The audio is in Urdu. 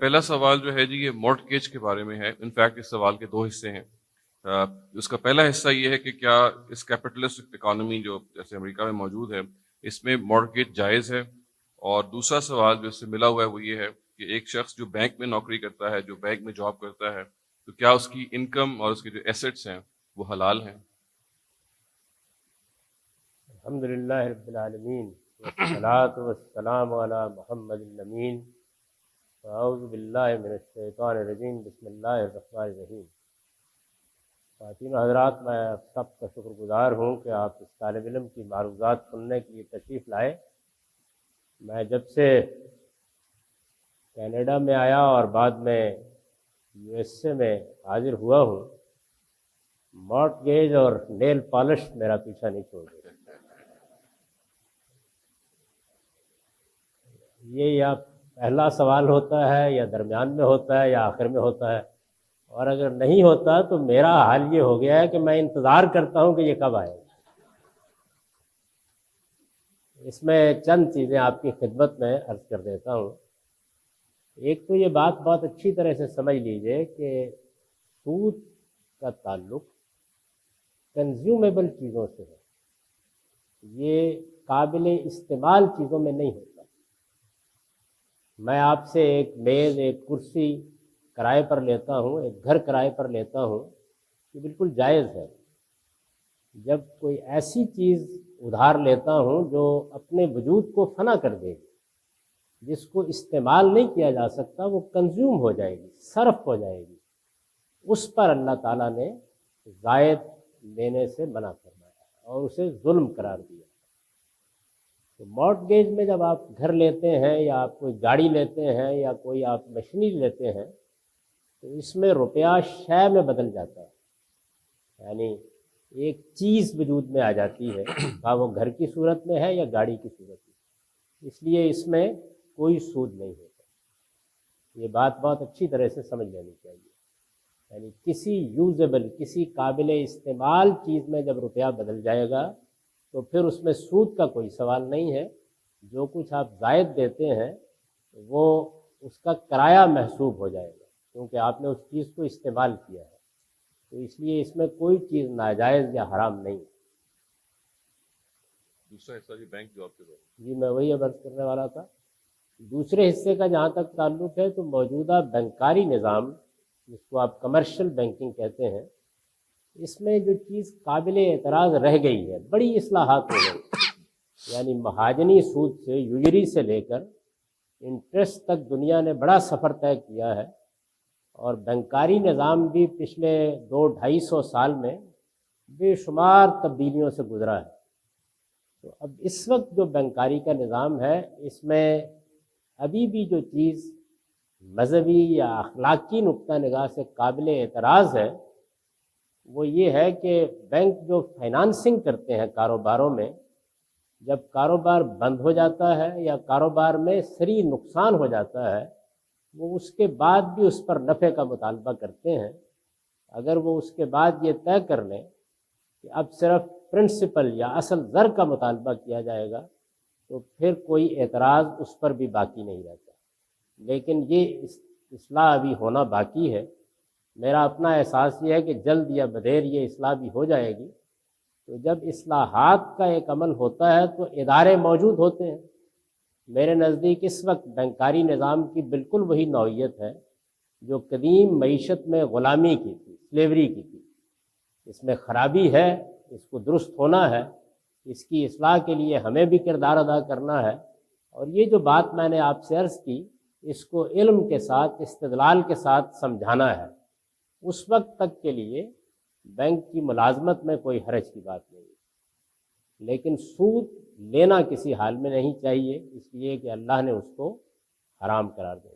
پہلا سوال جو ہے جی یہ مورٹگیج کے بارے میں ہے. انفیکٹ اس سوال کے دو حصے ہیں. اس کا پہلا حصہ یہ ہے کہ کیا اس کیپٹلسٹ اکانومی جو جیسے امریکہ میں موجود ہے اس میں مورٹگیج جائز ہے. اور دوسرا سوال جو اس سے ملا ہوا ہے وہ یہ ہے کہ ایک شخص جو بینک میں نوکری کرتا ہے، جو بینک میں جاب کرتا ہے، تو کیا اس کی انکم اور اس کے جو ایسٹس ہیں وہ حلال ہیں؟ الحمدللہ رب العالمین والصلاة والسلام علی محمد الامین. اعوذ باللہ من الشیطان الرجیم. بسم اللہ الرحمن الرحیم. خواتین و حضرات، میں سب کا شکر گزار ہوں کہ آپ اس طالب علم کی معروضات سننے کے لیے تشریف لائے. میں جب سے کینیڈا میں آیا اور بعد میں یو ایس اے میں حاضر ہوا ہوں، مارٹگیج اور نیل پالش میرا پیچھا نہیں چھوڑ رہے. یہ یا پہلا سوال ہوتا ہے یا درمیان میں ہوتا ہے یا آخر میں ہوتا ہے، اور اگر نہیں ہوتا تو میرا حال یہ ہو گیا ہے کہ میں انتظار کرتا ہوں کہ یہ کب آئے گا. اس میں چند چیزیں آپ کی خدمت میں عرض کر دیتا ہوں. ایک تو یہ بات بہت اچھی طرح سے سمجھ لیجئے کہ سود کا تعلق کنزیومیبل چیزوں سے ہے، یہ قابل استعمال چیزوں میں نہیں ہوتا. میں آپ سے ایک میز، ایک کرسی کرائے پر لیتا ہوں، ایک گھر کرائے پر لیتا ہوں، یہ بالکل جائز ہے. جب کوئی ایسی چیز ادھار لیتا ہوں جو اپنے وجود کو فنا کر دے گی، جس کو استعمال نہیں کیا جا سکتا، وہ کنزیوم ہو جائے گی، صرف ہو جائے گی، اس پر اللہ تعالیٰ نے زائد لینے سے منع فرمایا اور اسے ظلم قرار دیا. تو مارٹگیج میں جب آپ گھر لیتے ہیں یا آپ کوئی گاڑی لیتے ہیں یا کوئی آپ مشینری لیتے ہیں تو اس میں روپیہ شے میں بدل جاتا ہے، یعنی ایک چیز وجود میں آ جاتی ہے، خواہ وہ گھر کی صورت میں ہے یا گاڑی کی صورت میں. اس لیے اس میں کوئی سود نہیں ہوتا. یہ بات بہت اچھی طرح سے سمجھ لینی چاہیے. یعنی کسی یوزیبل، کسی قابل استعمال چیز میں جب روپیہ بدل جائے گا تو پھر اس میں سود کا کوئی سوال نہیں ہے. جو کچھ آپ زائد دیتے ہیں وہ اس کا کرایہ محسوب ہو جائے گا، کیونکہ آپ نے اس چیز کو استعمال کیا ہے. تو اس لیے اس میں کوئی چیز ناجائز یا حرام نہیں. دوسرا حصہ جی بینک جاب کے بارے جی میں وہی عرض کرنے والا تھا. دوسرے حصے کا جہاں تک تعلق ہے تو موجودہ بینکاری نظام، جس کو آپ کمرشل بینکنگ کہتے ہیں، اس میں جو چیز قابل اعتراض رہ گئی ہے، بڑی اصلاحات ہو گئی. یعنی مہاجنی سود سے، یوجری سے لے کر انٹرسٹ تک دنیا نے بڑا سفر طے کیا ہے، اور بینکاری نظام بھی پچھلے 200-250 سال میں بے شمار تبدیلیوں سے گزرا ہے. تو اب اس وقت جو بینکاری کا نظام ہے، اس میں ابھی بھی جو چیز مذہبی یا اخلاقی نقطہ نگاہ سے قابل اعتراض ہے وہ یہ ہے کہ بینک جو فائنانسنگ کرتے ہیں کاروباروں میں، جب کاروبار بند ہو جاتا ہے یا کاروبار میں صریح نقصان ہو جاتا ہے، وہ اس کے بعد بھی اس پر نفع کا مطالبہ کرتے ہیں. اگر وہ اس کے بعد یہ طے کر لیں کہ اب صرف پرنسپل یا اصل زر کا مطالبہ کیا جائے گا تو پھر کوئی اعتراض اس پر بھی باقی نہیں رہتا. لیکن یہ اصلاح ابھی ہونا باقی ہے. میرا اپنا احساس یہ ہے کہ جلد یا بدیر یہ اصلاح بھی ہو جائے گی. تو جب اصلاحات کا ایک عمل ہوتا ہے تو ادارے موجود ہوتے ہیں. میرے نزدیک اس وقت بینکاری نظام کی بالکل وہی نوعیت ہے جو قدیم معیشت میں غلامی کی تھی، سلیوری کی تھی. اس میں خرابی ہے، اس کو درست ہونا ہے، اس کی اصلاح کے لیے ہمیں بھی کردار ادا کرنا ہے. اور یہ جو بات میں نے آپ سے عرض کی، اس کو علم کے ساتھ، استدلال کے ساتھ سمجھانا ہے. اس وقت تک کے لیے بینک کی ملازمت میں کوئی حرج کی بات نہیں، لیکن سود لینا کسی حال میں نہیں چاہیے، اس لیے کہ اللہ نے اس کو حرام قرار دیا.